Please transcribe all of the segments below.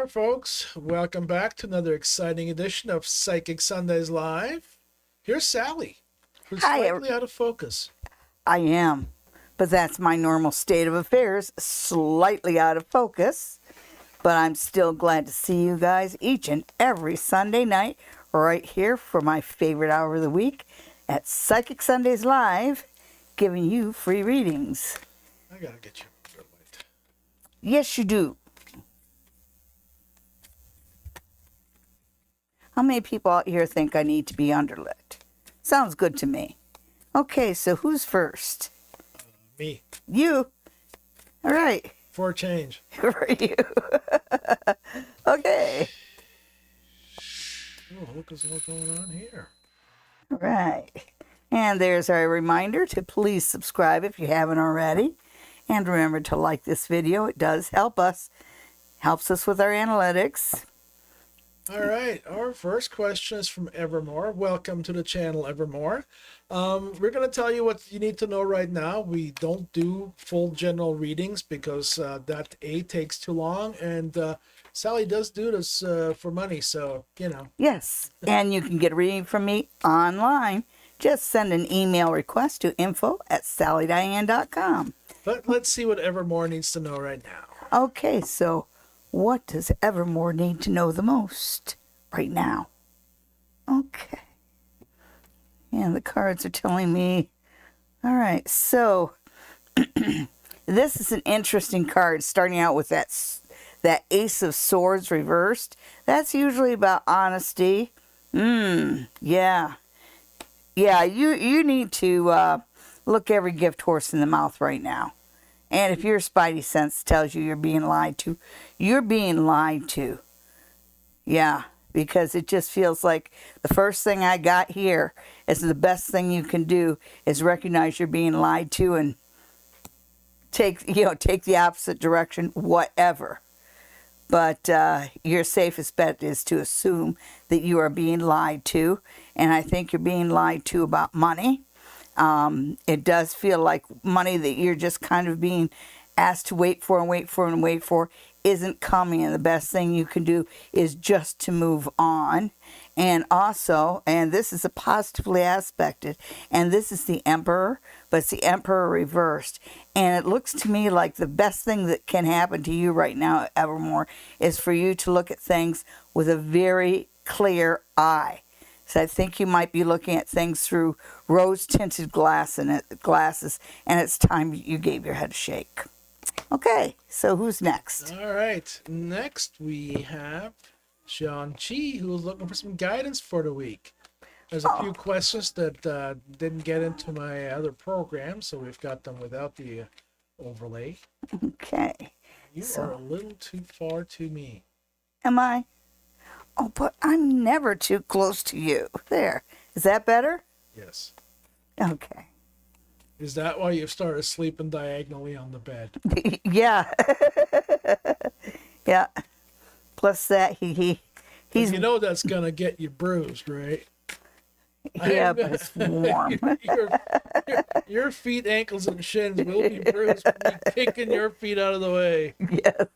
there, folks. Welcome back to another exciting edition of Psychic Sundays Live. Here's Sally, who's Hi, slightly out of focus. I am, but that's my normal state of affairs, slightly out of focus. But I'm still glad to see you guys each and every Sunday night right here for my favorite hour of the week at Psychic Sundays Live, giving you free readings. I gotta get you a light. Yes, you do. How many people out here think I need to be underlit? Sounds good to me. Okay, so who's first? Me. You. All right. For a change. For you. Okay. Oh, look what's going on here. All right. And there's our reminder to please subscribe if you haven't already. And remember to like this video. It does help us. Helps us with our analytics. All right, our first question is from Evermore. Welcome to the channel, Evermore. We're going to tell you what you need to know right now. We don't do full general readings because that takes too long, and Sally does do this for money, so, you know. Yes, and you can get a reading from me online. Just send an email request to info@sallydiane.com. But let's see what Evermore needs to know right now. Okay, so what does Evermore need to know the most right now? Okay. And the cards are telling me. All right, so this is an interesting card, starting out with that Ace of Swords reversed. That's usually about honesty. Yeah. Yeah, you need to look every gift horse in the mouth right now. And if your spidey sense tells you you're being lied to, you're being lied to. Yeah, because it just feels like the first thing I got here is the best thing you can do is recognize you're being lied to and take the opposite direction, whatever. But your safest bet is to assume that you are being lied to. And I think you're being lied to about money. It does feel like money that you're just kind of being asked to wait for and wait for and wait for isn't coming. And the best thing you can do is just to move on. And also, and this is a positively aspected, and this is the Emperor, but it's the Emperor reversed. And it looks to me like the best thing that can happen to you right now, Evermore, is for you to look at things with a very clear eye. So I think you might be looking at things through rose-tinted glasses, and it's time you gave your head a shake. Okay, so who's next? All right, next we have John Chi, who's looking for some guidance for the week. There's a few questions that didn't get into my other program, so we've got them without the overlay. Okay. You are a little too far to me. Am I? Oh, but I'm never too close to you. There. Is that better? Yes. Okay. Is that why you've started sleeping diagonally on the bed? Yeah. Yeah. Plus that he's You know that's gonna get you bruised, right? yeah, but it's warm. your feet, ankles, and shins will be bruised from me kicking your feet out of the way. Yes.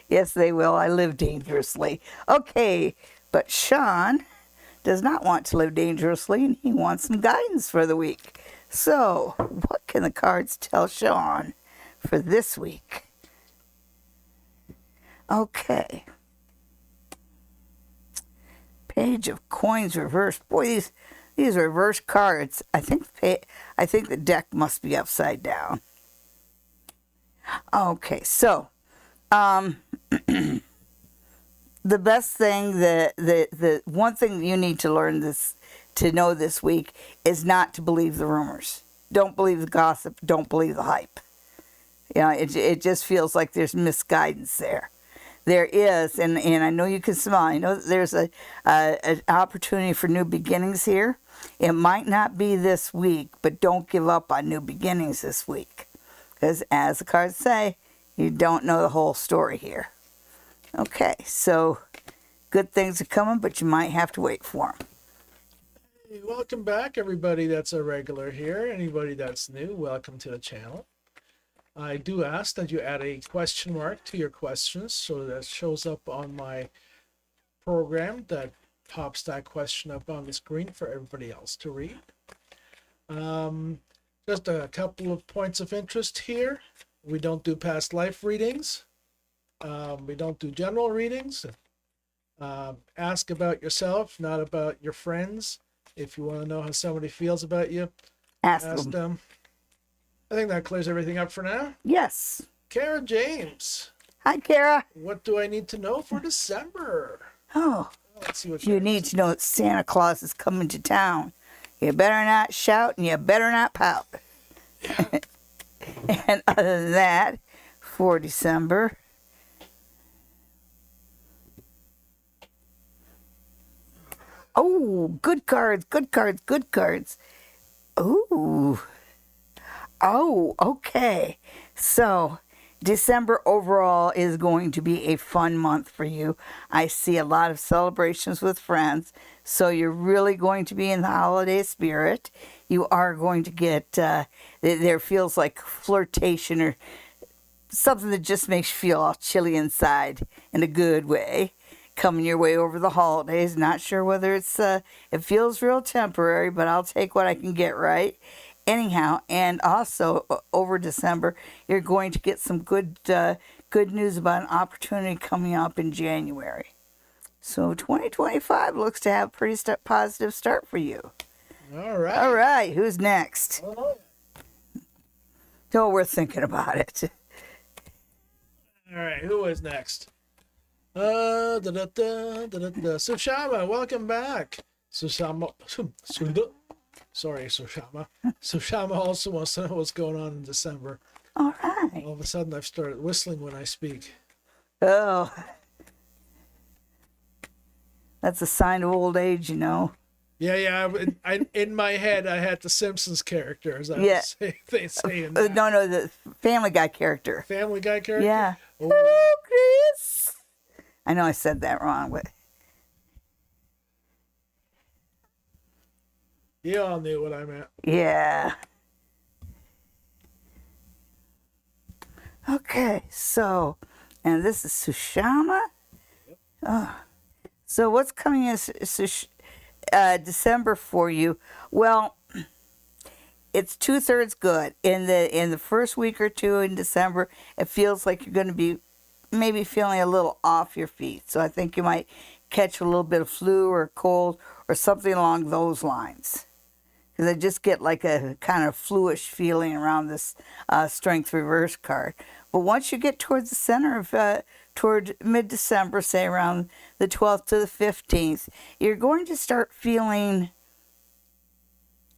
Yes, they will. I live dangerously. Okay, but Sean does not want to live dangerously, and he wants some guidance for the week. So, what can the cards tell Sean for this week? Okay. Page of Coins reversed. Boy, these reverse cards. I think the deck must be upside down. Okay, so the best thing, the one thing that you need to learn to know this week is not to believe the rumors. Don't believe the gossip. Don't believe the hype. You know, it just feels like there's misguidance there. There is, and I know you can smell. I know that there's an opportunity for new beginnings here. It might not be this week, but don't give up on new beginnings this week. Because as the cards say, you don't know the whole story here. Okay, so good things are coming, but you might have to wait for them. Hey, welcome back, everybody that's a regular here. Anybody that's new, welcome to the channel. I do ask that you add a question mark to your questions so that shows up on my program that pops that question up on the screen for everybody else to read. Um, just a couple of points of interest here. We don't do past life readings. We don't do general readings. Ask about yourself, not about your friends. If you want to know how somebody feels about you, Ask ask them. them. I think that clears everything up for now. Yes. Kara James, Hi, Kara. what do I need to know for December? Oh, Let's see what you Kara need to know that Santa Claus is coming to town. You better not shout and you better not pout. And other than that, for December, oh, good cards, good cards, good cards. Ooh. Oh, okay. So, December overall is going to be a fun month for you. I see a lot of celebrations with friends. So, you're really going to be in the holiday spirit. You are going to get, there feels like flirtation or something that just makes you feel all chilly inside in a good way coming your way over the holidays. Not sure whether it feels real temporary, but I'll take what I can get, right? Anyhow, and also over December, you're going to get some good news about an opportunity coming up in January. So 2025 looks to have a pretty positive start for you. All right. All right, who's next? Oh, Oh, we're thinking about it. all right, who is next? Sushama, welcome back. Sushama, sorry, Sushama. Sushama also wants to know what's going on in December. All right. All of a sudden, I've started whistling when I speak. Oh, that's a sign of old age, you know. Yeah. In my head, I had the Simpsons characters. Yeah. They say in that. No, the Family Guy character. Family Guy character. Yeah. Oh. Hello, Chris. I know I said that wrong, but You all knew what I meant. yeah. Okay, so, and this is Sushama. Oh. So what's coming in December for you? Well, it's 2/3 good. In the first week or two in December, it feels like you're going to be maybe feeling a little off your feet. So I think you might catch a little bit of flu or cold or something along those lines. Because I just get like a kind of fluish feeling around this Strength Reverse card. But once you get towards the center of, toward mid-December, say around the 12th to the 15th, you're going to start feeling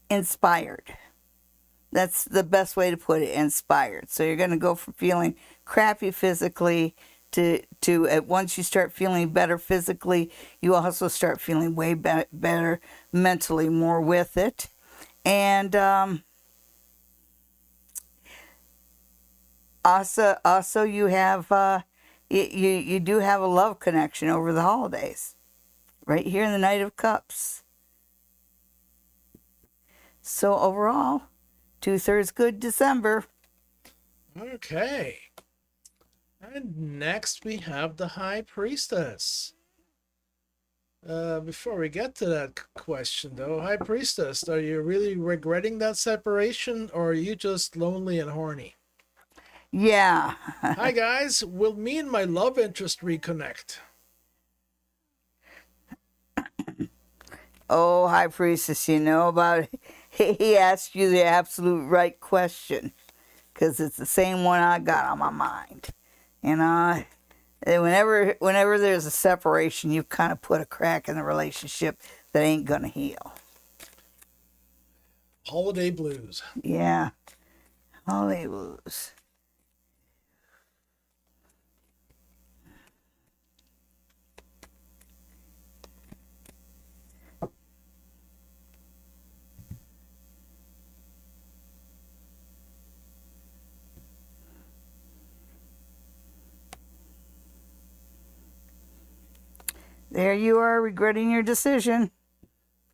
inspired. That's the best way to put it, inspired. So you're going to go from feeling crappy physically to once you start feeling better physically, you also start feeling way better mentally, more with it. And also you have you do have a love connection over the holidays, right here in the Knight of Cups. So overall, 2/3 good December. Okay. And next we have the High Priestess. Before we get to that question, though, High Priestess, are you really regretting that separation, or are you just lonely and horny? Yeah. Hi, guys. Will me and my love interest reconnect? Oh, High Priestess, you know about it. He asked you the absolute right question, because it's the same one I got on my mind. You know, whenever there's a separation, you kind of put a crack in the relationship that ain't gonna heal. Holiday blues. Yeah, holiday blues. There you are, regretting your decision.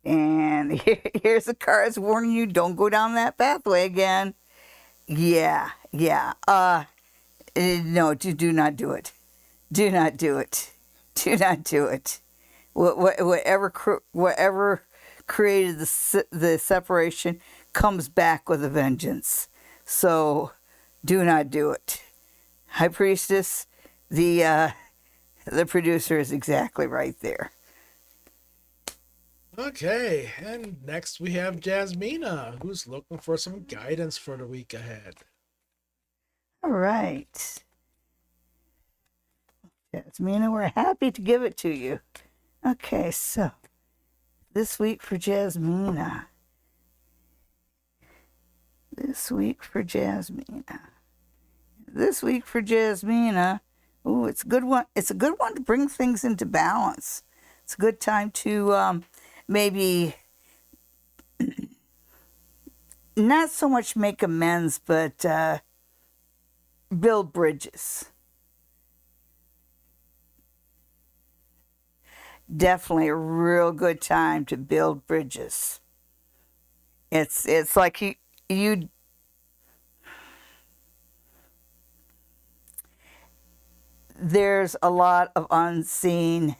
And here's the cards warning you, don't go down that pathway again. Yeah, Yeah. No, do not do it. Do not do it. Do not do it. Whatever created the separation comes back with a vengeance. So do not do it. High Priestess, the producer is exactly right there. Okay, and next we have Jasmina, who's looking for some guidance for the week ahead. All right. Jasmina, we're happy to give it to you. Okay, so this week for Jasmina. This week for Jasmina. This week for Jasmina. Ooh, it's a good one. It's a good one to bring things into balance. It's a good time to maybe not so much make amends, but build bridges. Definitely a real good time to build bridges. It's like you there's a lot of unseen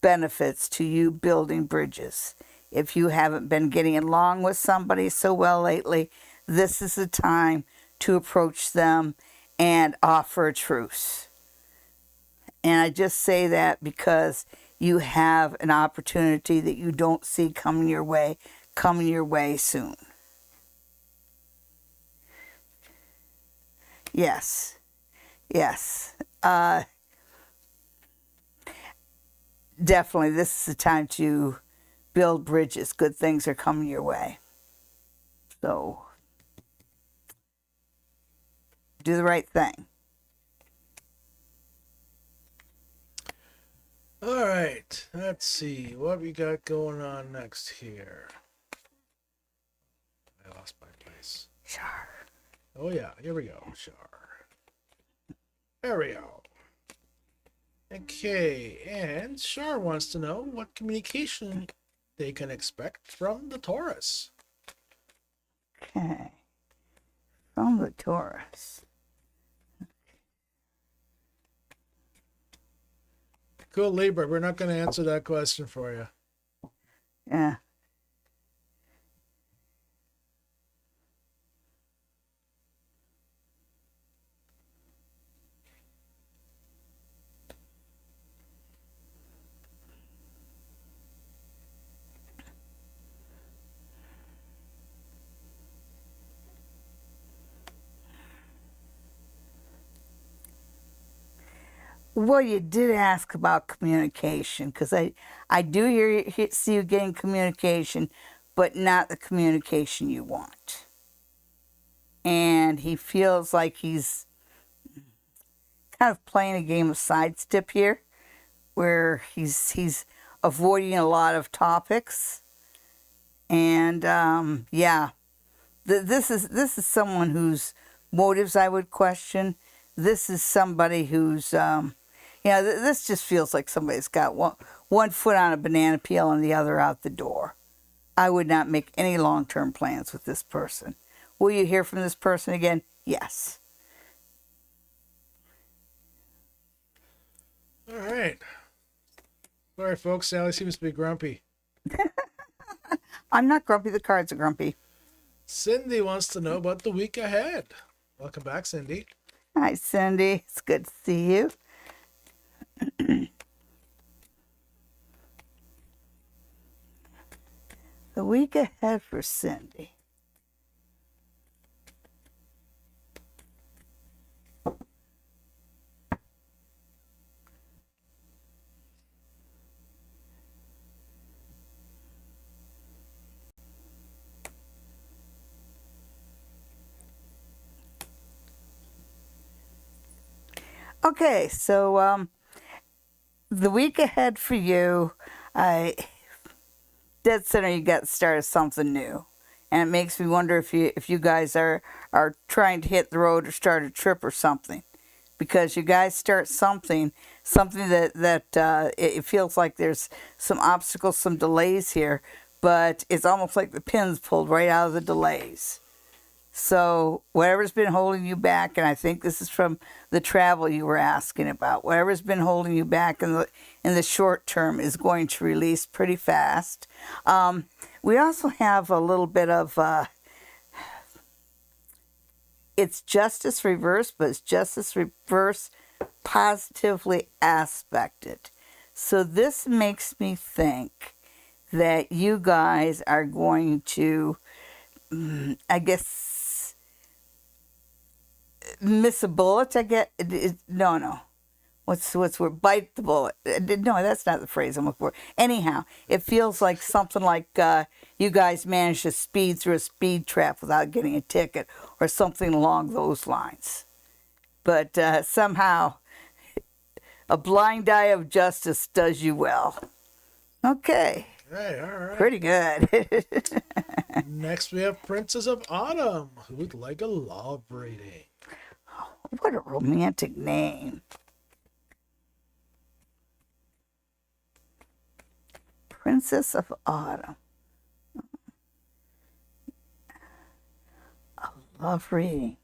benefits to you building bridges. If you haven't been getting along with somebody so well lately, this is the time to approach them and offer a truce. And I just say that because you have an opportunity that you don't see coming your way soon. Yes. Definitely, this is the time to build bridges. Good things are coming your way. So, do the right thing. All right, let's see what we got going on next here. I lost my place. Sure. Oh yeah, here we go. Sure. There we go. Okay, and Shar wants to know what communication they can expect from the Taurus. Okay. From the Taurus. Cool, Libra. We're not going to answer that question for you. Yeah. Well, you did ask about communication because I do see you getting communication, but not the communication you want. And he feels like he's kind of playing a game of sidestep here, where he's avoiding a lot of topics. And this is someone whose motives I would question. This is somebody who's this just feels like somebody's got one foot on a banana peel and the other out the door. I would not make any long-term plans with this person. Will you hear from this person again? Yes. All right. Sorry, folks. Sally seems to be grumpy. I'm not grumpy. The cards are grumpy. Cindy wants to know about the week ahead. Welcome back, Cindy. Hi, Cindy. It's good to see you. The week ahead for Cindy. Okay, so the week ahead for you, dead center, you got to start something new, and it makes me wonder if you guys are trying to hit the road or start a trip or something, because you guys start something that it feels like there's some obstacles, some delays here, but it's almost like the pin's pulled right out of the delays. So whatever's been holding you back, and I think this is from the travel you were asking about, whatever's been holding you back in the short term is going to release pretty fast. We also have a little bit of it's justice reverse, but it's justice reverse positively aspected. So this makes me think that you guys are going to, I guess, miss a bullet. No. What's word? Bite the bullet. No, that's not the phrase I'm looking for. Anyhow, it feels like something like you guys managed to speed through a speed trap without getting a ticket, or something along those lines. But somehow, a blind eye of justice does you well. Okay. All right. Pretty good. Next, we have Princess of Autumn, who would like a love reading. What a romantic name. Princess of Autumn. A love reading.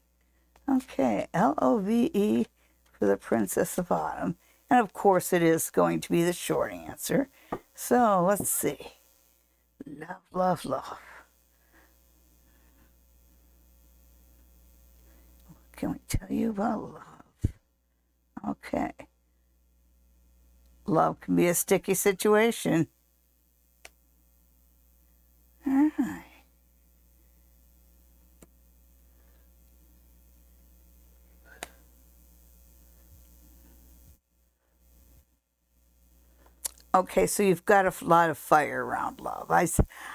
Okay, Love for the Princess of Autumn. And of course, it is going to be the short answer. So let's see. Love, love, love. What can we tell you about love? Okay. Love can be a sticky situation. All right. Okay, so you've got a lot of fire around love.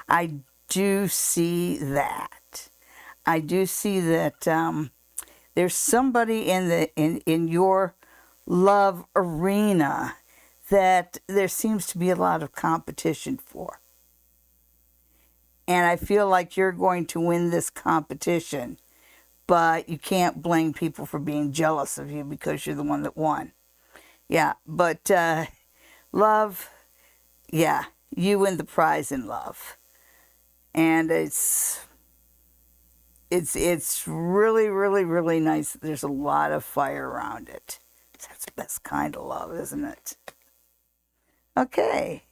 I do see that. I do see that there's somebody in your love arena that there seems to be a lot of competition for. And I feel like you're going to win this competition, but you can't blame people for being jealous of you because you're the one that won. Yeah, but love, yeah, you win the prize in love. And it's really, really, really nice. There's a lot of fire around it. That's the best kind of love, isn't it? Okay.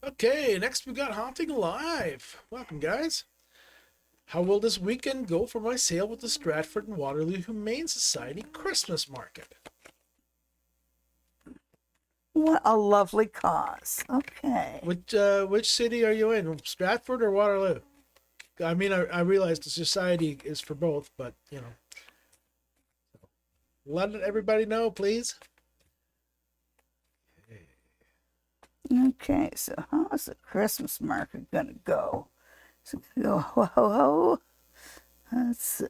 Okay, next we got Haunting Live. Welcome, guys. How will this weekend go for my sale with the Stratford and Waterloo Humane Society Christmas Market? What a lovely cause. Okay. Which city are you in? Stratford or Waterloo? I mean, I realize the society is for both, but you know, let everybody know, please. Okay, so how's the Christmas market gonna go? Is it gonna go ho ho ho? Let's see.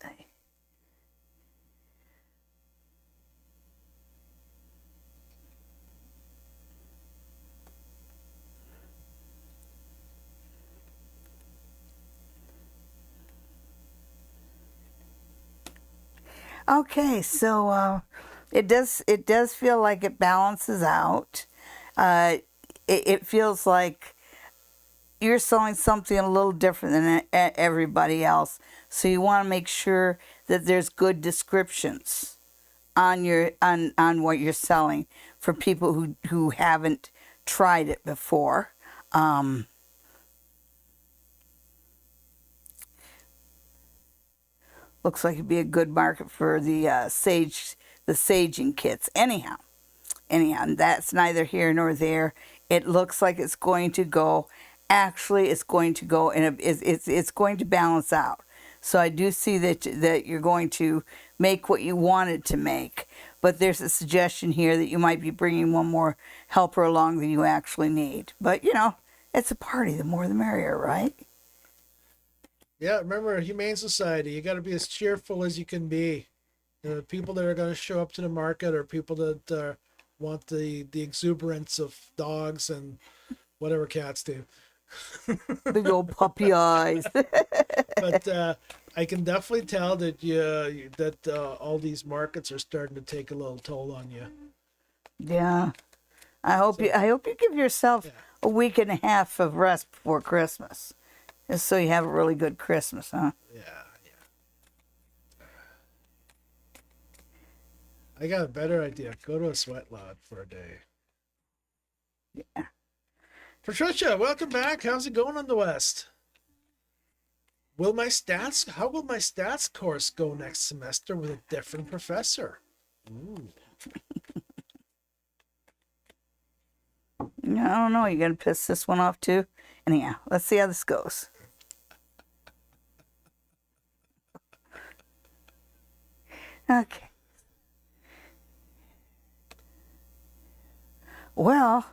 Okay, so it does feel like it balances out. It feels like you're selling something a little different than everybody else, so you want to make sure that there's good descriptions on on what you're selling for people who haven't tried it before. Looks like it'd be a good market for the saging kits. Anyhow, that's neither here nor there. It looks like it's going to go. Actually, it's going to go and it's going to balance out. So I do see that you're going to make what you wanted to make, but there's a suggestion here that you might be bringing one more helper along than you actually need. But you know, it's a party. The more the merrier, right? Yeah, remember, Humane Society, you got to be as cheerful as you can be. The people that are going to show up to the market are people that want the exuberance of dogs and whatever cats do. Big old puppy eyes. But I can definitely tell that all these markets are starting to take a little toll on you. Yeah. I hope you give yourself a week and a half of rest before Christmas. Just so you have a really good Christmas, huh? Yeah. I got a better idea. Go to a sweat lodge for a day. Yeah. Patricia, welcome back. How's it going on the West? How will my stats course go next semester with a different professor? Ooh. I don't know. You gonna piss this one off too? Anyhow, let's see how this goes. Okay. Well,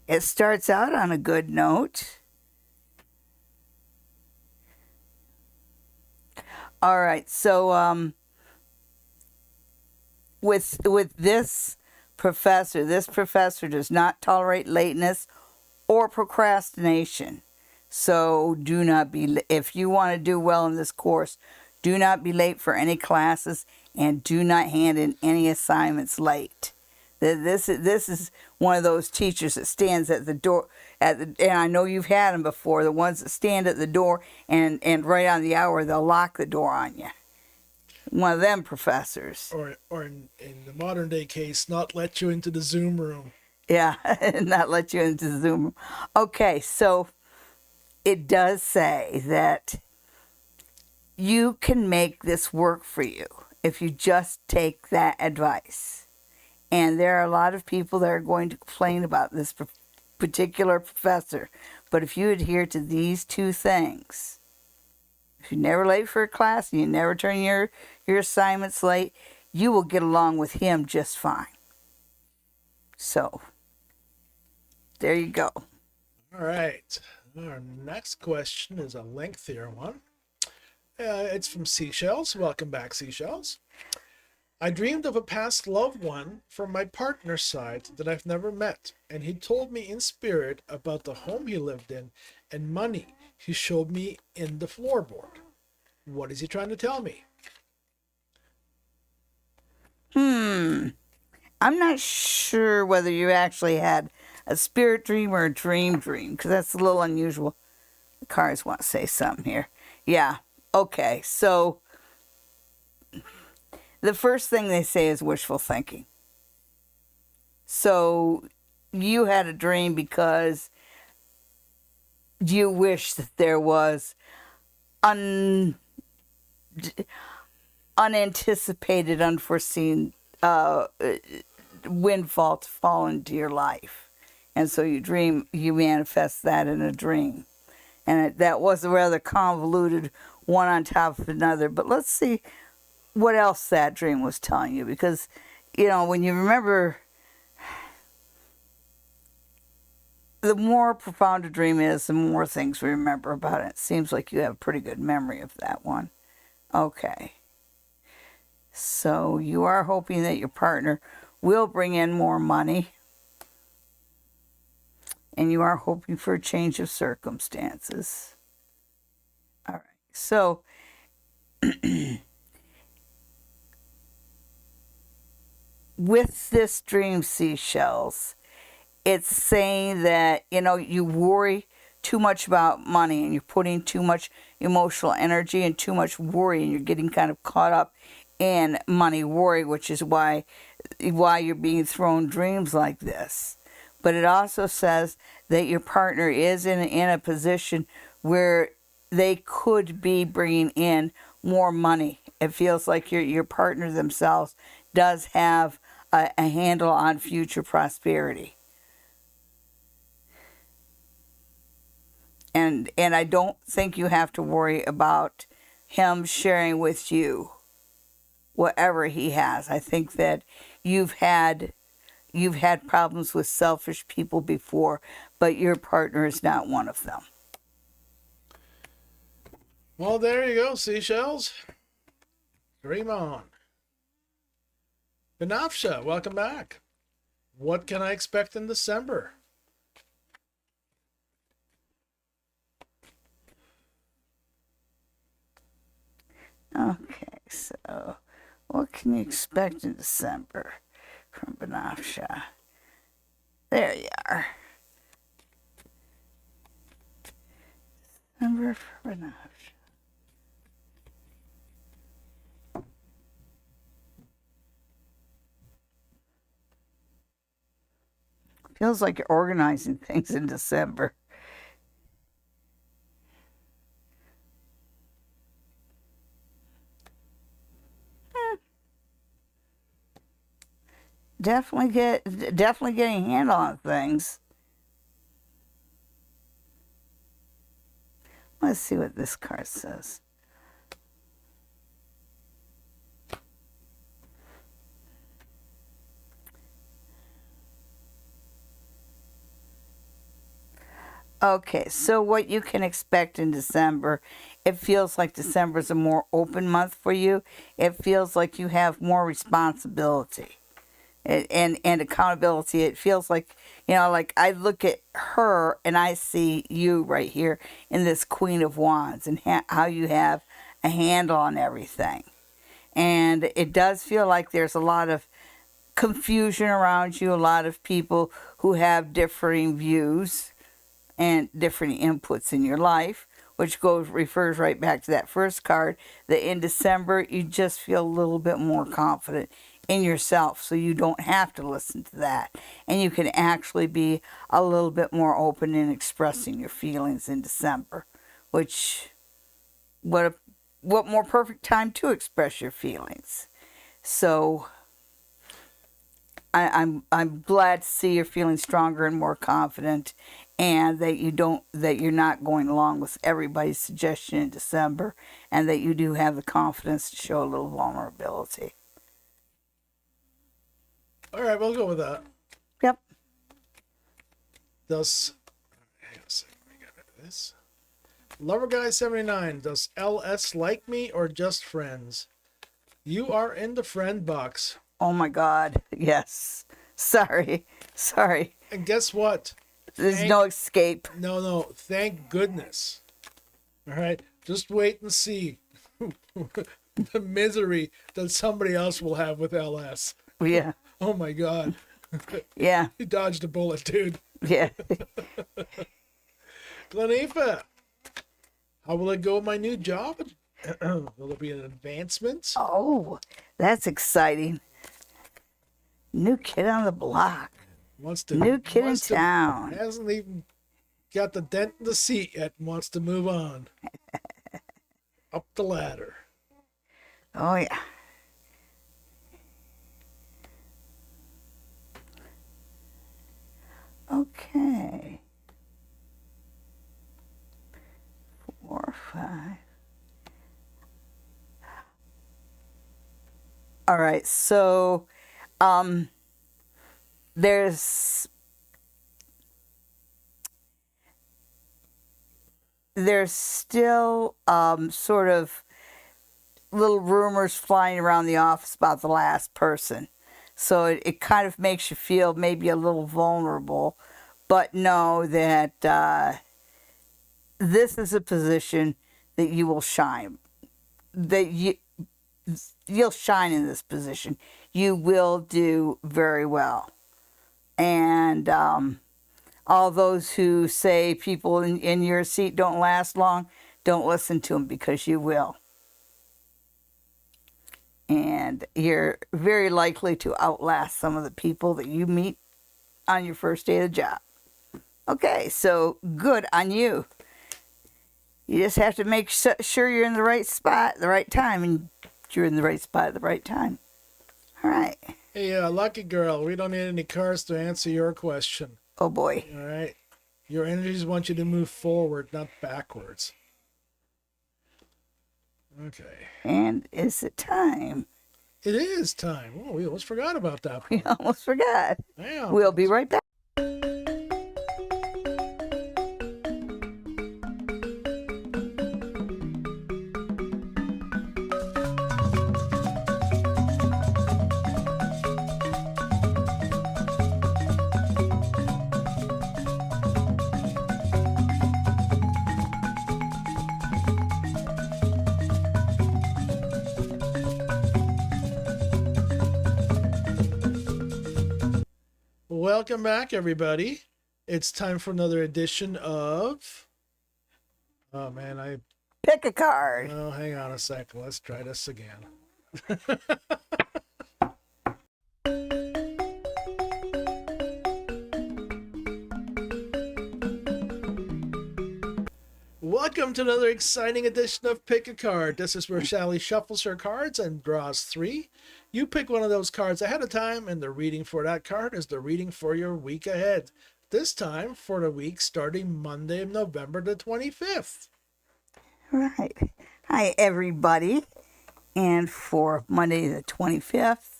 it starts out on a good note. All right. So with this professor does not tolerate lateness or procrastination. So do not be, if you want to do well in this course, do not be late for any classes and do not hand in any assignments late. This is one of those teachers that stands at the door and I know you've had them before, the ones that stand at the door and right on the hour they'll lock the door on you. One of them professors. Or in the modern day case, not let you into the Zoom room. Yeah, not let you into Zoom. Okay, so it does say that you can make this work for you if you just take that advice. And there are a lot of people that are going to complain about this particular professor. But if you adhere to these two things, if you're never late for a class and you never turn your assignments late, you will get along with him just fine. So, there you go. All right. Our next question is a lengthier one. It's from Seashells. Welcome back, Seashells. I dreamed of a past loved one from my partner's side that I've never met, and he told me in spirit about the home he lived in and money he showed me in the floorboard. What is he trying to tell me? I'm not sure whether you actually had a spirit dream or a dream, because that's a little unusual. The cards want to say something here. Yeah, okay, so the first thing they say is wishful thinking. So you had a dream because you wish that there was unanticipated, unforeseen windfall to fall into your life. And so you manifest that in a dream. And that was a rather convoluted one on top of another. But let's see what else that dream was telling you. Because, when you remember, the more profound a dream is, the more things we remember about it. It seems like you have a pretty good memory of that one. Okay. So you are hoping that your partner will bring in more money. And you are hoping for a change of circumstances. All right. So with this dream, Seashells, it's saying that, you worry too much about money and you're putting too much emotional energy and too much worry and you're getting kind of caught up in money worry, which is why you're being thrown dreams like this. But it also says that your partner is in a position where they could be bringing in more money. It feels like your partner themselves does have a handle on future prosperity. And I don't think you have to worry about him sharing with you whatever he has. I think that you've had problems with selfish people before, but your partner is not one of them. Well, there you go, Seashells. Dream on. Benafsha, welcome back. What can I expect in December? Okay, so what can you expect in December from Benafsha? There you are. December for Benafsha. Feels like you're organizing things in December. Definitely getting a handle on things. Let's see what this card says. Okay, so what you can expect in December, it feels like December is a more open month for you. It feels like you have more responsibility and accountability. It feels like, like I look at her and I see you right here in this Queen of Wands and how you have a handle on everything. And it does feel like there's a lot of confusion around you, a lot of people who have differing views and different inputs in your life, which refers right back to that first card, that in December you just feel a little bit more confident in yourself, so you don't have to listen to that, and you can actually be a little bit more open in expressing your feelings in December, which what more perfect time to express your feelings. So I'm glad to see you're feeling stronger and more confident, and that you're not going along with everybody's suggestion in December, and that you do have the confidence to show a little vulnerability. All right, we'll go with that. Yep. Hang on a second, we got rid of this. Lover Guy 79. Does LS like me or just friends? You are in the friend box. Oh my God. Yes. Sorry. And guess what? There's no escape. No. Thank goodness. All right. Just wait and see the misery that somebody else will have with LS. Yeah. Oh my God. Yeah. You dodged a bullet, dude. Yeah. Glenifa, how will it go with my new job? Will there be an advancement? Oh, that's exciting. New kid on the block. New kid in town. Hasn't even got the dent in the seat yet and wants to move on. Up the ladder. Oh, yeah. Okay. 4, 5. All right, so there's still sort of little rumors flying around the office about the last person. So it kind of makes you feel maybe a little vulnerable, but know that this is a position that you will shine. That you'll shine in this position. You will do very well. And all those who say people in your seat don't last long, don't listen to them, because you will. And you're very likely to outlast some of the people that you meet on your first day of the job. Okay, so good on you. You just have to make sure you're in the right spot at the right time, and you're in the right spot at the right time. All right. Hey, lucky girl, we don't need any cards to answer your question. Oh, boy. All right. Your energies want you to move forward, not backwards. Okay. And is it time? It is time. Oh, we almost forgot about that part. We almost forgot. Yeah. We'll be right back. Welcome back, everybody. It's time for another edition of... Oh, man, Pick a card. Oh, hang on a second. Let's try this again. Welcome to another exciting edition of Pick a Card. This is where Sally shuffles her cards and draws three. You pick one of those cards ahead of time, and the reading for that card is the reading for your week ahead. This time for the week starting Monday, November the 25th. Right. Hi, everybody. And for Monday the 25th,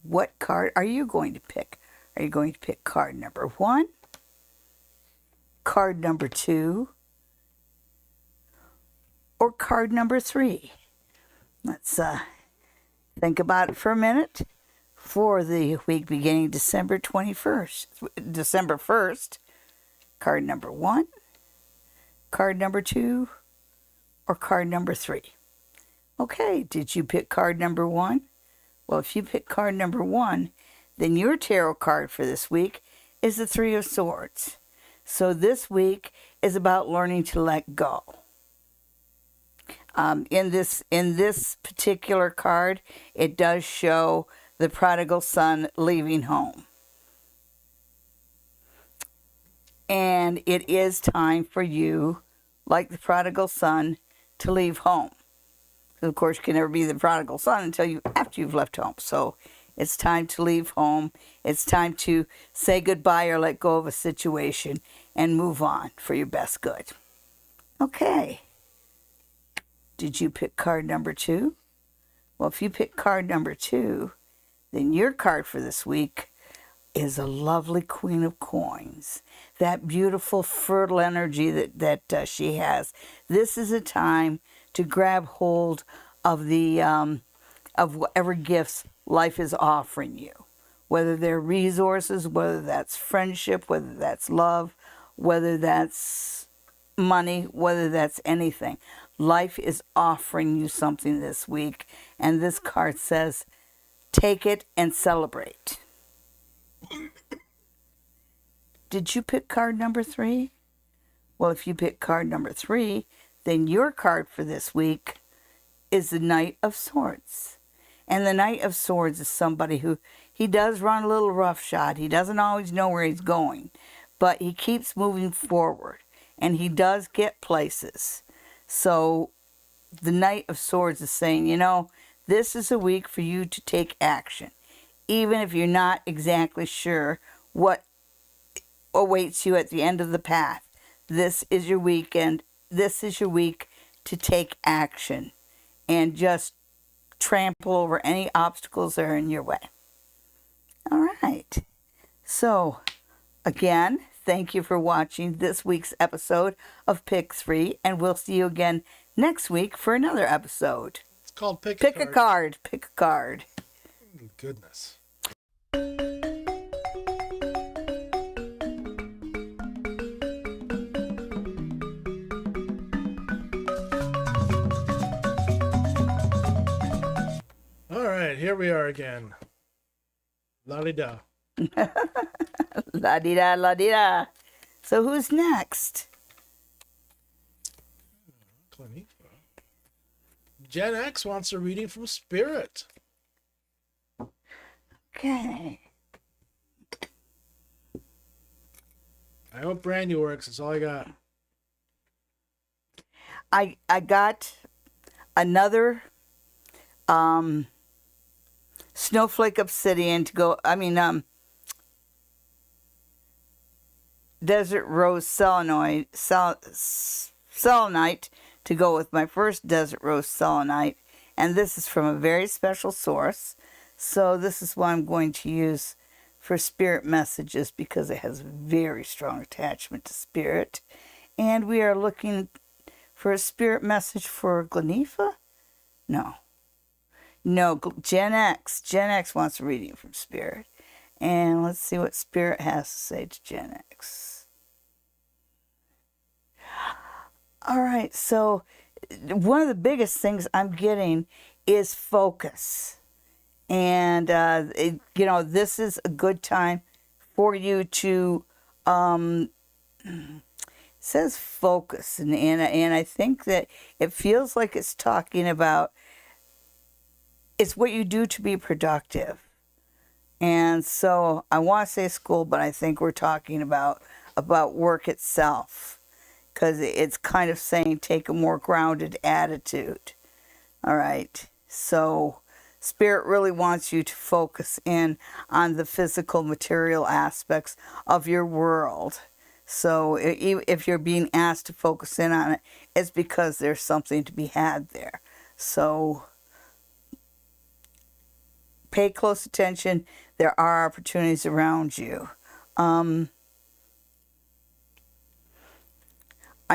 what card are you going to pick? Are you going to pick card number 1, card number 2, or card number 3? Let's think about it for a minute. For the week beginning December 1st, card number 1, card number 2, or card number 3? Okay, did you pick card number 1? Well, if you pick card number 1, then your tarot card for this week is the Three of Swords. So this week is about learning to let go. In this particular card, it does show the prodigal son leaving home. And it is time for you, like the prodigal son, to leave home. Of course, you can never be the prodigal son after you've left home. So it's time to leave home. It's time to say goodbye or let go of a situation and move on for your best good. Okay. Did you pick card number 2? Well, if you pick card number 2, then your card for this week is a lovely Queen of Coins. That beautiful, fertile energy that she has. This is a time to grab hold of of whatever gifts life is offering you, whether they're resources, whether that's friendship, whether that's love, whether that's money, whether that's anything. Life is offering you something this week, and this card says, take it and celebrate. Did you pick card number 3? Well, if you pick card number 3, then your card for this week is the Knight of Swords. And the Knight of Swords is somebody who, he does run a little roughshod. He doesn't always know where he's going, but he keeps moving forward, and he does get places. So the Knight of Swords is saying, this is a week for you to take action. Even if you're not exactly sure what awaits you at the end of the path, this is your weekend. This is your week to take action and just trample over any obstacles that are in your way. All right. So, again, thank you for watching this week's episode of Pick 3, and we'll see you again next week for another episode. It's called Pick a Card. Pick a card. Goodness. All right, here we are again. La-di-da. La-di-da, la-di-da. So who's next? Gen X wants a reading from Spirit. Okay. I hope Brandy works. That's all I got. I got another snowflake obsidian to go. Desert rose selenite to go with my first desert rose selenite, and this is from a very special source. So this is what I'm going to use for spirit messages because it has a very strong attachment to spirit. And we are looking for a spirit message for Glenifa? No, Gen X. Gen X wants a reading from spirit. And let's see what spirit has to say to Gen X. All right, so one of the biggest things I'm getting is focus. And, this is a good time for you to, it says focus. And I think that it feels like it's talking about, it's what you do to be productive. And so I want to say school, but I think we're talking about work itself. because it's kind of saying take a more grounded attitude. All right. So Spirit really wants you to focus in on the physical, material aspects of your world. So if you're being asked to focus in on it, it's because there's something to be had there. So pay close attention. There are opportunities around you. I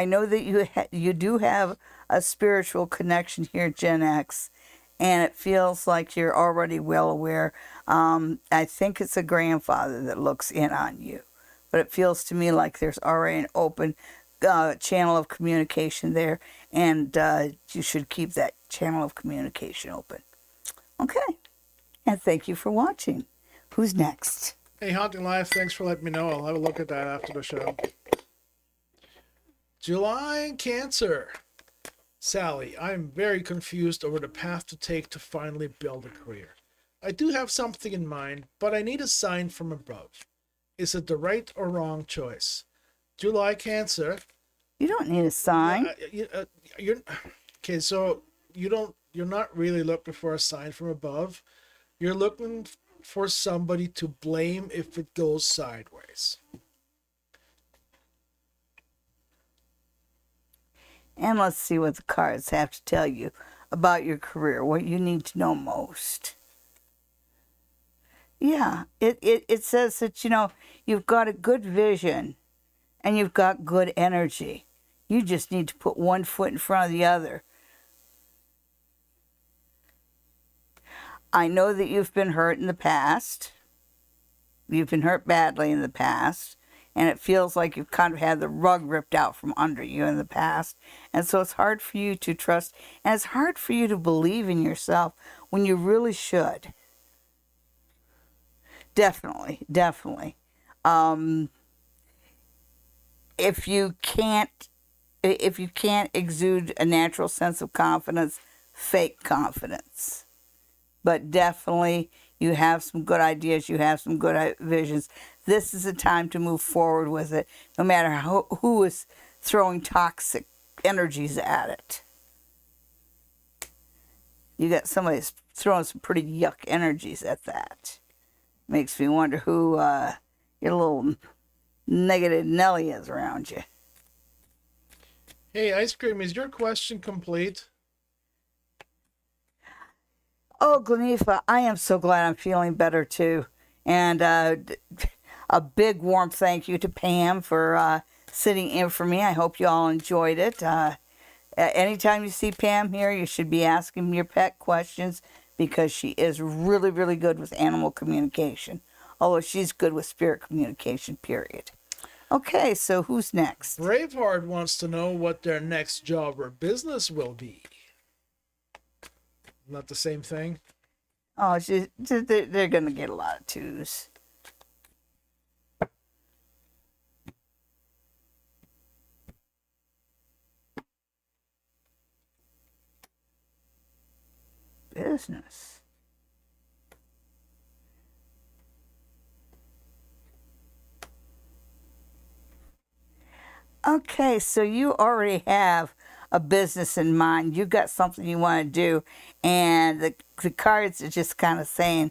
know that you do have a spiritual connection here, Gen X, and it feels like you're already well aware. I think it's a grandfather that looks in on you, but it feels to me like there's already an open channel of communication there, and you should keep that channel of communication open. Okay, and thank you for watching. Who's next? Hey, Haunting Life, thanks for letting me know. I'll have a look at that after the show. July Cancer. Sally, I am very confused over the path to take to finally build a career. I do have something in mind, but I need a sign from above. Is it the right or wrong choice? July Cancer. You don't need a sign. You're okay. So you're not really looking for a sign from above. You're looking for somebody to blame if it goes sideways. And let's see what the cards have to tell you about your career, what you need to know most. Yeah, it says that, you've got a good vision and you've got good energy. You just need to put one foot in front of the other. I know that you've been hurt in the past. You've been hurt badly in the past. And it feels like you've kind of had the rug ripped out from under you in the past. And so it's hard for you to trust. And it's hard for you to believe in yourself when you really should. Definitely, definitely. If you can't exude a natural sense of confidence, fake confidence. But definitely, you have some good ideas. You have some good visions. This is a time to move forward with it, no matter who is throwing toxic energies at it. You got somebody throwing some pretty yuck energies at that. Makes me wonder who your little negative Nelly is around you. Hey, Ice Cream, is your question complete? Oh, Glenifa, I am so glad I'm feeling better too. And a big warm thank you to Pam for sitting in for me. I hope you all enjoyed it. Anytime you see Pam here, you should be asking your pet questions because she is really, really good with animal communication. Although she's good with spirit communication, period. Okay, so who's next? Braveheart wants to know what their next job or business will be. Not the same thing? Oh, they're going to get a lot of twos. Business. Okay, so you already have a business in mind. You've got something you want to do, and the cards are just kind of saying,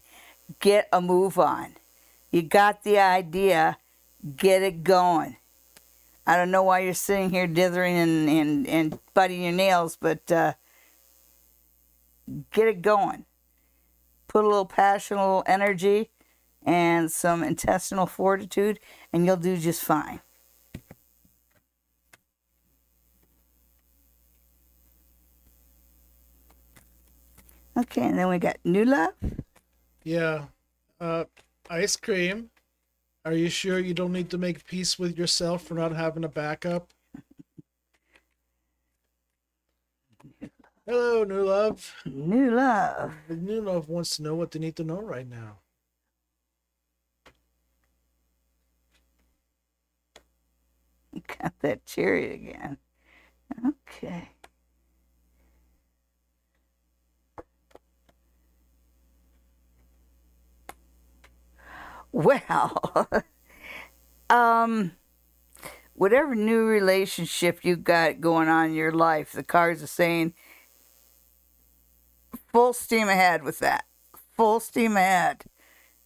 get a move on. You got the idea, get it going. I don't know why you're sitting here dithering and biting your nails, but get it going. Put a little passion, a little energy, and some intestinal fortitude, and you'll do just fine. Okay, and then we got new love. Yeah. Ice Cream, are you sure you don't need to make peace with yourself for not having a backup? Hello, New Love. New love. The New Love wants to know what they need to know right now. Got that cherry again. Okay. Well, whatever new relationship you got going on in your life, the cards are saying full steam ahead with that. Full steam ahead.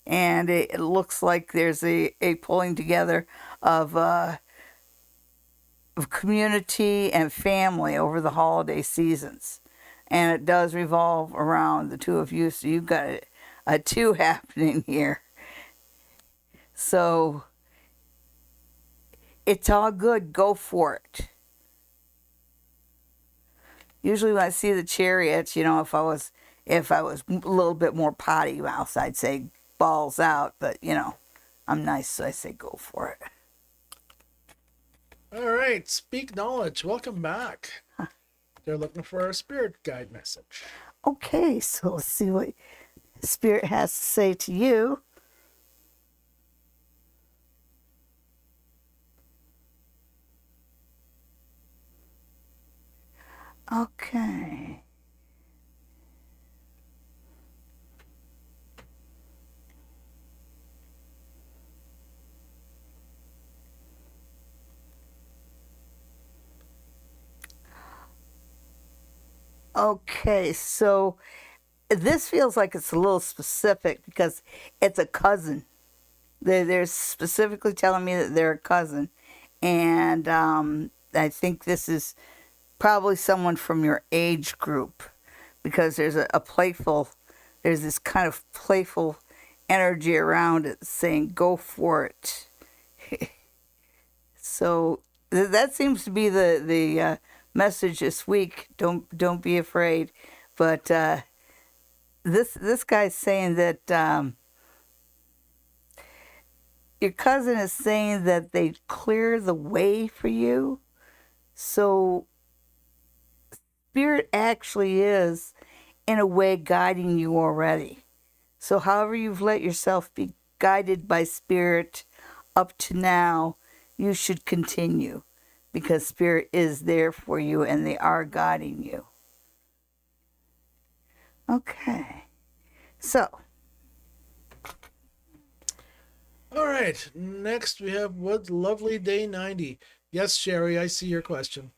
And it looks like there's a pulling together of community and family over the holiday seasons. And it does revolve around the two of you, so you've got a two happening here. So it's all good. Go for it. Usually when I see the Chariots, you know, if I was a little bit more potty mouth, I'd say balls out. But, you know, I'm nice, so I say go for it. All right, Speak Knowledge, welcome back. They're looking for a spirit guide message. Okay, so let's see what Spirit has to say to you. Okay. Okay, so this feels like it's a little specific because it's a cousin. They're specifically telling me that they're a cousin. And I think this is probably someone from your age group because there's there's this kind of playful energy around it saying, go for it. So that seems to be the message this week. Don't be afraid. But this guy's saying that your cousin is saying that they clear the way for you. So Spirit actually is, in a way, guiding you already. So however you've let yourself be guided by Spirit up to now, you should continue because Spirit is there for you and they are guiding you. Okay. So. All right, next we have What Lovely Day 90. Yes, Sherry, I see your question.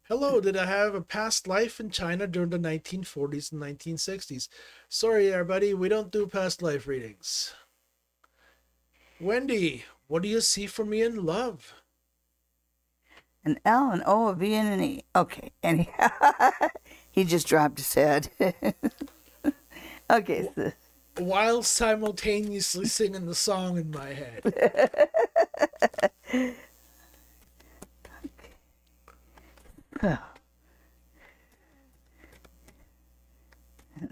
Hello, did I have a past life in China during the 1940s and 1960s? Sorry, everybody, we don't do past life readings. Wendy, what do you see for me in love? An L, an O, a V, and an E. Okay, and he just dropped his head. Okay. So. While simultaneously singing the song in my head. Oh.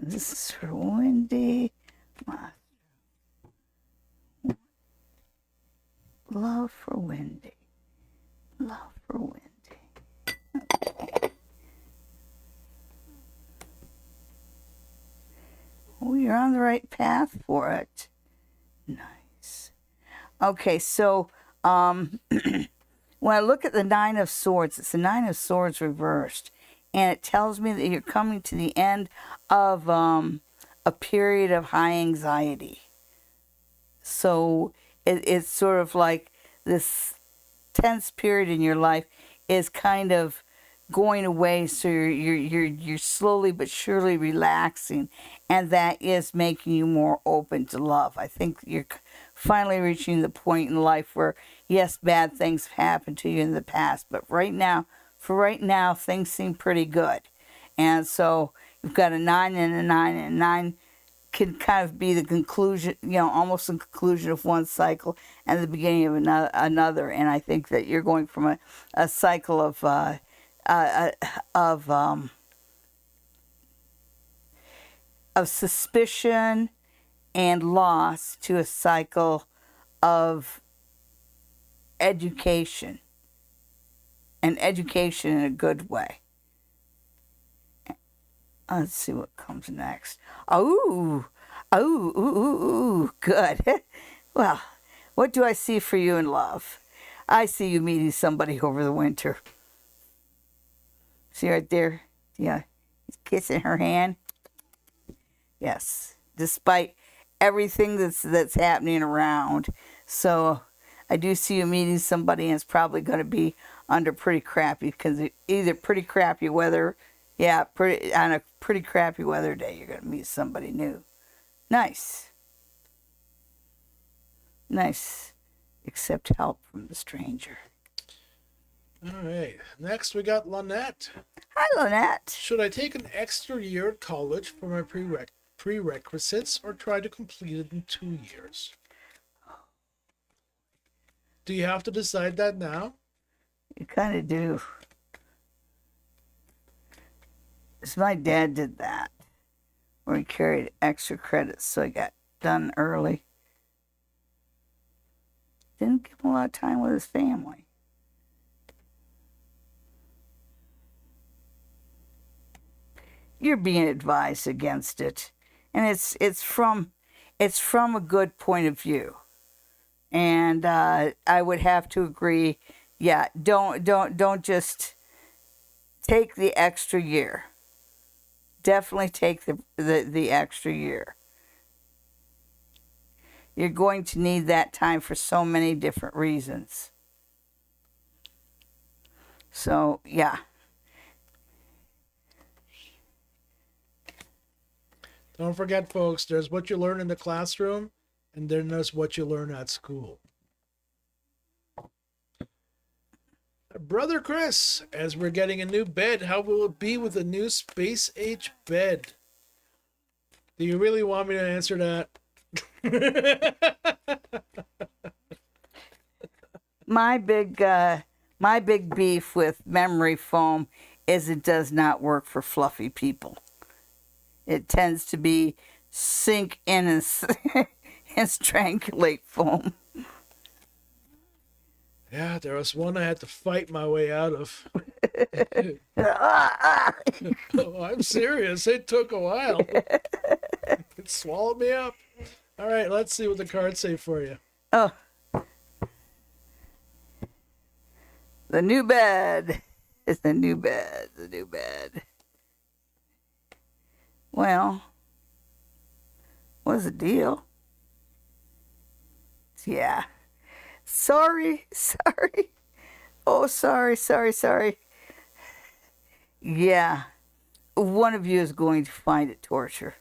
This is for Wendy. Love for Wendy. Love for Wendy. Okay. Oh, you're on the right path for it. Nice. Okay, so when I look at the Nine of Swords, it's the Nine of Swords reversed. And it tells me that you're coming to the end of a period of high anxiety. So it's sort of like this tense period in your life is kind of going away. So you're slowly but surely relaxing. And that is making you more open to love. I think you're finally reaching the point in life where, yes, bad things have happened to you in the past. But for right now, things seem pretty good. And so you've got a 9 and a 9, and 9 can kind of be the conclusion, almost the conclusion of one cycle and the beginning of another. And I think that you're going from a cycle of suspicion and loss to a cycle of education. And education in a good way. Let's see what comes next. Oh, good. Well, what do I see for you in love? I see you meeting somebody over the winter. See right there? Yeah, he's kissing her hand. Yes, despite everything that's happening around. So I do see you meeting somebody, and it's probably going to be under pretty crappy, because either pretty crappy weather, yeah, on a pretty crappy weather day, you're going to meet somebody new. Nice. Nice. Accept help from the stranger. All right. Next, we got Lynette. Hi, Lynette. Should I take an extra year at college for my prerequisites or try to complete it in 2 years? Do you have to decide that now? You kind of do. 'Cause my dad did that, where he carried extra credits, so he got done early. Didn't give him a lot of time with his family. You're being advised against it, and it's from a good point of view, and I would have to agree. Yeah, don't just take the extra year. Definitely take the extra year. You're going to need that time for so many different reasons. So yeah. Don't forget, folks, there's what you learn in the classroom, and then there's what you learn at school. Brother Chris, as we're getting a new bed, how will it be with a new space age bed? Do you really want me to answer that? My big beef with memory foam is it does not work for fluffy people. It tends to be sink in and, and strangulate foam. Yeah, there was one I had to fight my way out of. Oh, I'm serious. It took a while. It swallowed me up. All right, let's see what the cards say for you. Oh, the new bed. It's the new bed. The new bed. Well, what's the deal? Yeah. Sorry. Oh, sorry. Yeah. One of you is going to find it torture.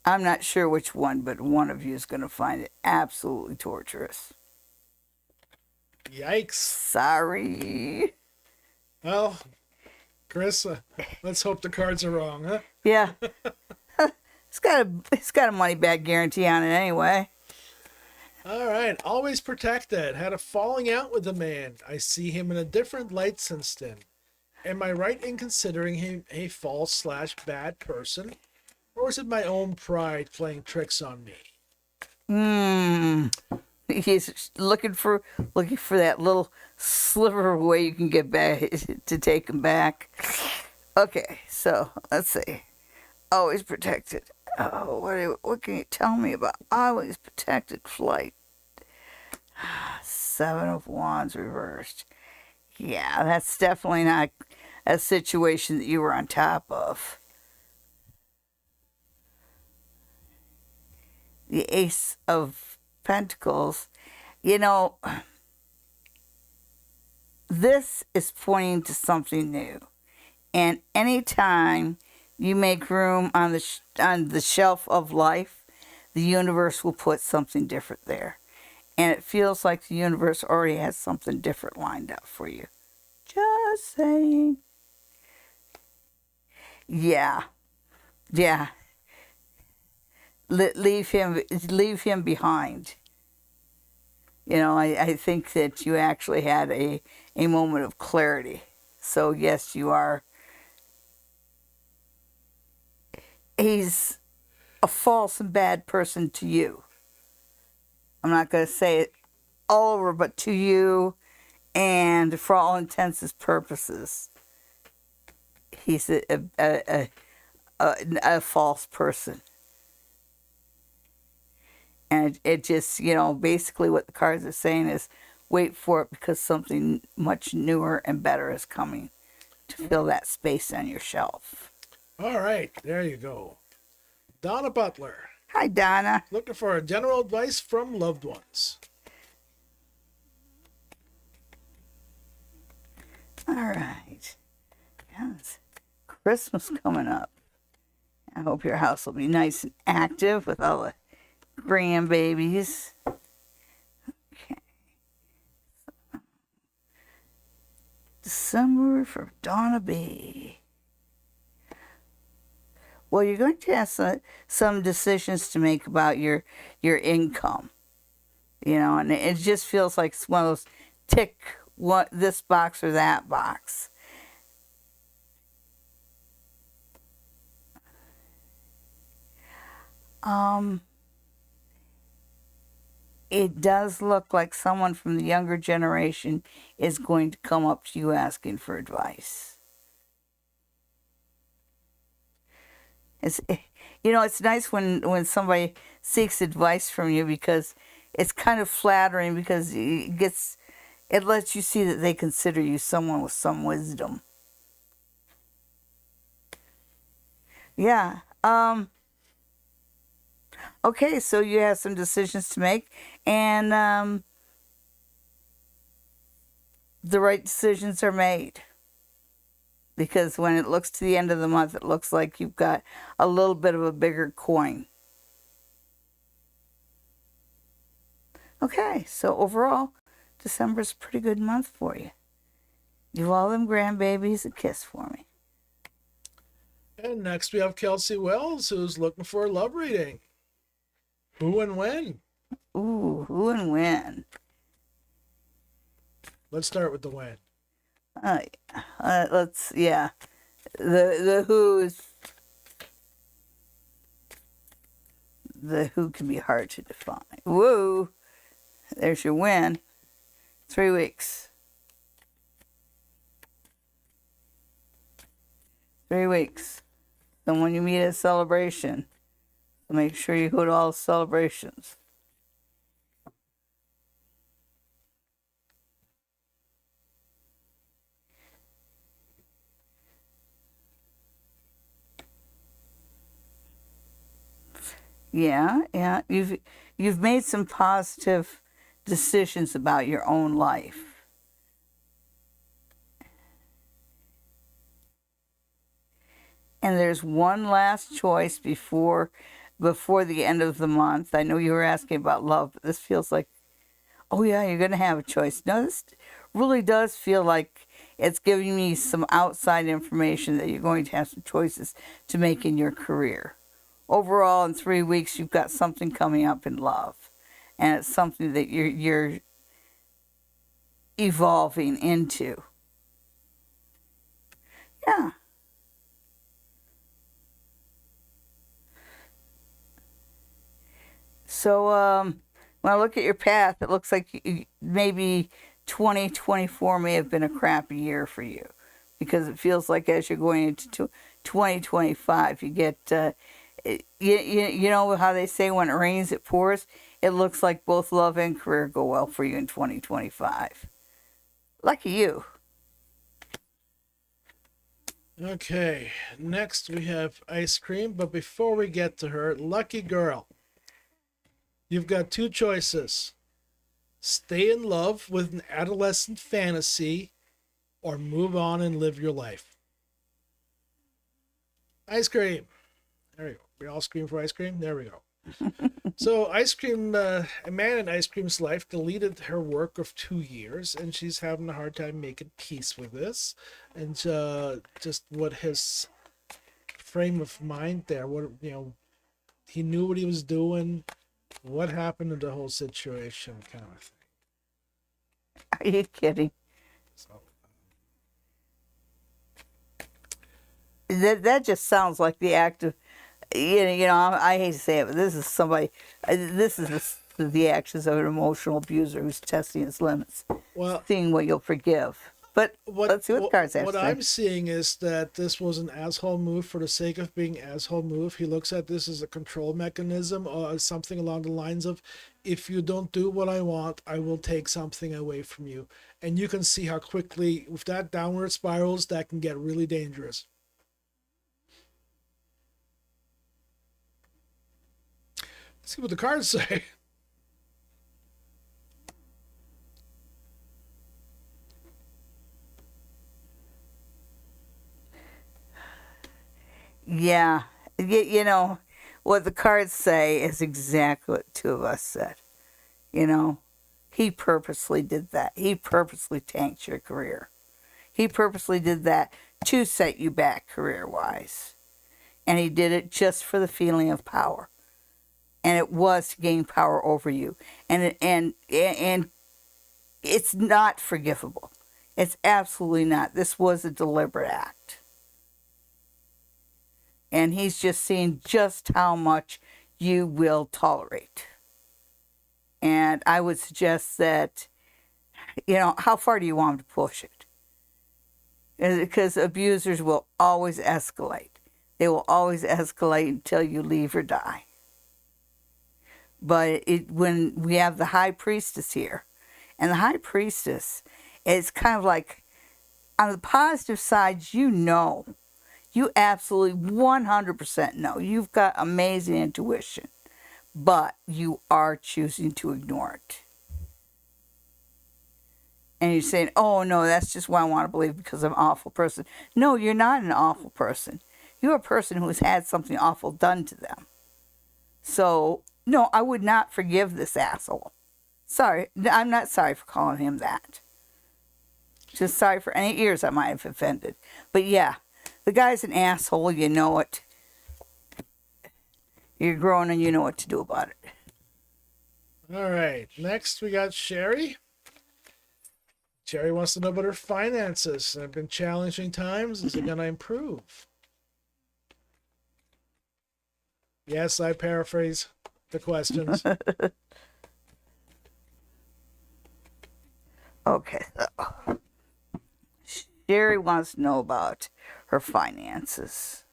I'm not sure which one, but one of you is going to find it absolutely torturous. Yikes. Sorry. Well, Chris, let's hope the cards are wrong, huh? Yeah. It's got a money back guarantee on it anyway. All right, always protected. Had a falling out with a man. I see him in a different light since then. Am I right in considering him a false/bad person? Or is it my own pride playing tricks on me? He's looking for that little sliver of way you can get back to take him back. Okay, so let's see. Always protected. Oh, what can you tell me about always protected flight? 7 of Wands reversed. Yeah, that's definitely not a situation that you were on top of. The Ace of Pentacles, this is pointing to something new. And anytime you make room on the shelf of life, the universe will put something different there. And it feels like the universe already has something different lined up for you. Just saying. Yeah. Leave him behind. I think that you actually had a moment of clarity. So yes, you are. He's a false and bad person to you. I'm not going to say it all over, but to you, and for all intents and purposes, he's a false person. And it just, basically what the cards are saying is wait for it, because something much newer and better is coming to fill that space on your shelf. All right, there you go. Donna Butler. Hi, Donna. Looking for a general advice from loved ones. All right. Yes. Christmas coming up. I hope your house will be nice and active with all the grandbabies. Okay. December for Donna B. Well, you're going to have some decisions to make about your income, and it just feels like it's one of those tick what this box or that box. It does look like someone from the younger generation is going to come up to you asking for advice. It's nice when somebody seeks advice from you, because it's kind of flattering, because it lets you see that they consider you someone with some wisdom. Yeah. Okay, so you have some decisions to make, and the right decisions are made. Because when it looks to the end of the month, it looks like you've got a little bit of a bigger coin. Okay, so overall, December's a pretty good month for you. Give all them grandbabies a kiss for me. And next we have Kelsey Wells, who's looking for a love reading. Who and when? Ooh, who and when? Let's start with the when. Yeah. The who can be hard to define. Woo! There's your win. 3 weeks. 3 weeks. Someone you meet at a celebration. So make sure you go to all the celebrations. Yeah. You've made some positive decisions about your own life. And there's one last choice before the end of the month. I know you were asking about love, but this feels like, oh yeah, you're going to have a choice. No, this really does feel like it's giving me some outside information that you're going to have some choices to make in your career. Overall, in 3 weeks, you've got something coming up in love, and it's something that you're evolving into. Yeah. So when I look at your path, it looks like maybe 2024 may have been a crappy year for you, because it feels like as you're going into 2025, you get, you know how they say when it rains, it pours? It looks like both love and career go well for you in 2025. Lucky you. Okay, next we have Ice Cream, but before we get to her, lucky girl. You've got 2 choices. Stay in love with an adolescent fantasy, or move on and live your life. Ice Cream. There we go. We all scream for ice cream. There we go. So Ice Cream, a man in Ice Cream's life deleted her work of 2 years, and she's having a hard time making peace with this. And just what his frame of mind there, he knew what he was doing, what happened to the whole situation, kind of thing. Are you kidding? So, That just sounds like the act of, I hate to say it, but this is somebody, this is the actions of an emotional abuser who's testing his limits, well, seeing what you'll forgive. But let's see what the cards have to what say. I'm seeing is that this was an asshole move for the sake of being asshole move. He looks at this as a control mechanism, or something along the lines of, if you don't do what I want, I will take something away from you. And you can see how quickly, with that downward spirals, that can get really dangerous. Let's see what the cards say. Yeah. You know, what the cards say is exactly what two of us said. You know, he purposely did that. He purposely tanked your career. He purposely did that to set you back career-wise. And he did it just for the feeling of power. And it was to gain power over you. And it's not forgivable. It's absolutely not. This was a deliberate act. And he's just seeing just how much you will tolerate. And I would suggest that, you know, how far do you want him to push it? Because abusers will always escalate. They will always escalate until you leave or die. But when we have the high priestess here, and the high priestess is kind of like, on the positive side, you know, you absolutely 100% know. You've got amazing intuition, but you are choosing to ignore it. And you're saying, oh, no, that's just what I want to believe because I'm an awful person. No, you're not an awful person. You're a person who has had something awful done to them. So, no, I would not forgive this asshole. Sorry, I'm not sorry for calling him that. Just sorry for any ears I might have offended. But yeah, the guy's an asshole, you know it. You're grown and you know what to do about it. All right. Next, we got Sherry. Sherry wants to know about her finances. There have been challenging times. Is it going to improve? Yes, I paraphrase the questions. Okay, so Sherry wants to know about her finances.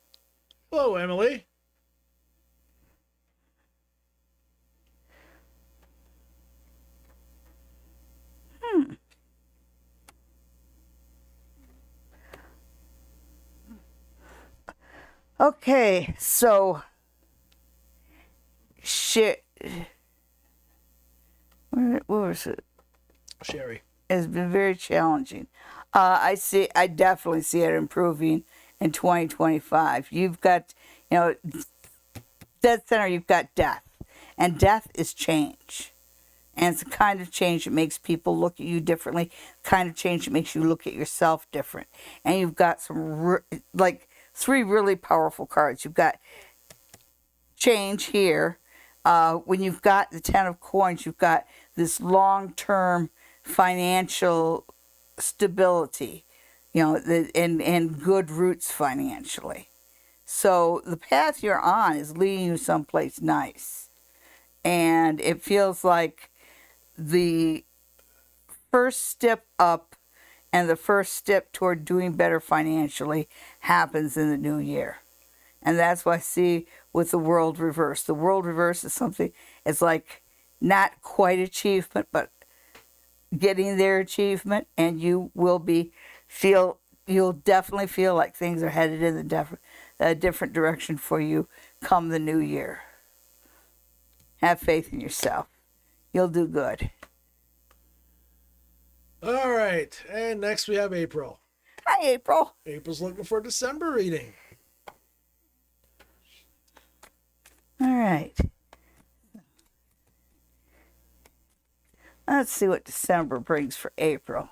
Hello, Emily. Okay, so what was it? Sherry. It's been very challenging. I definitely see it improving in 2025. You've got, you know, dead center, you've got death. And death is change. And it's a kind of change that makes people look at you differently, kind of change that makes you look at yourself different. And you've got some, like, three really powerful cards. You've got change here. When you've got the Ten of Coins, you've got this long-term financial stability, you know, and good roots financially. So the path you're on is leading you someplace nice. And it feels like the first step up and the first step toward doing better financially happens in the new year. And that's what I see with the world reverse. The world reverse is something, it's like not quite achievement, but getting their achievement, and you will you'll definitely feel like things are headed in a different direction for you come the new year. Have faith in yourself. You'll do good. All right. And next we have April. Hi, April. April's looking for a December reading. All right. Let's see what December brings for April.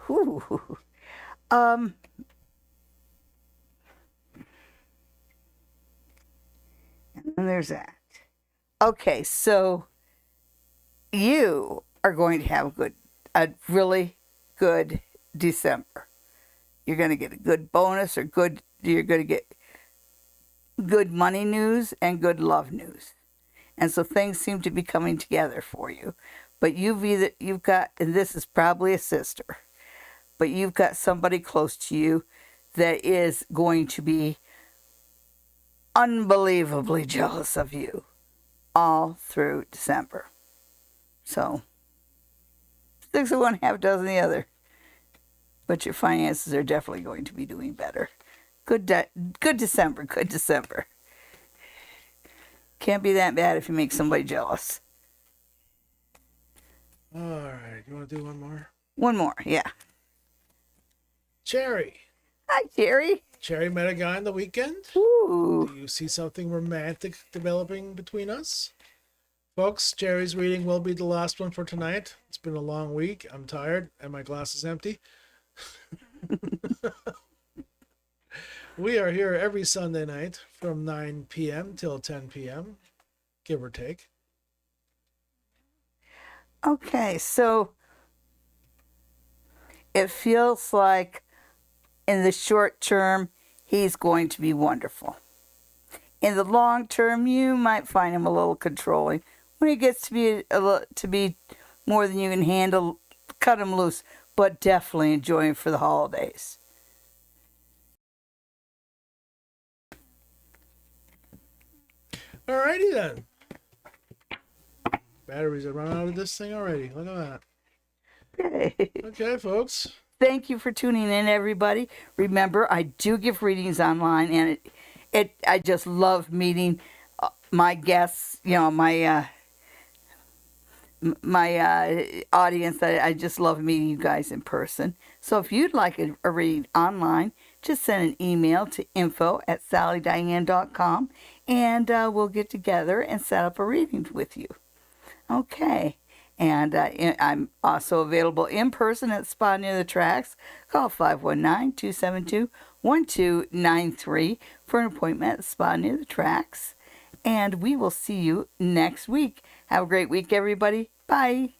Whew. And then there's that. Okay, so you are going to have a really good December. You're going to get a good bonus you're going to get good money news and good love news. And so things seem to be coming together for you. But you've got, and this is probably a sister, but you've got somebody close to you that is going to be unbelievably jealous of you all through December. So, 6 of one, half dozen the other. But your finances are definitely going to be doing better. Good December, good December. Can't be that bad if you make somebody jealous. All right, you want to do one more? One more, yeah. Cherry. Hi, Jerry. Cherry met a guy on the weekend. Ooh. Do you see something romantic developing between us? Folks, Cherry's reading will be the last one for tonight. It's been a long week. I'm tired and my glass is empty. We are here every Sunday night from 9 p.m. till 10 p.m., give or take. Okay, so it feels like in the short term, he's going to be wonderful. In the long term, you might find him a little controlling. When he gets to be more than you can handle, cut him loose, but definitely enjoy him for the holidays. Alrighty then. Batteries are running out of this thing already. Look at that. Okay. Okay, folks. Thank you for tuning in, everybody. Remember, I do give readings online, and I just love meeting my guests. You know, my audience. I just love meeting you guys in person. So if you'd like a reading online, just send an email to info@sallydiane.com, and we'll get together and set up a reading with you. Okay. And I'm also available in person at Spa Near the Tracks. Call 519-272-1293 for an appointment at Spa Near the Tracks. And we will see you next week. Have a great week, everybody. Bye.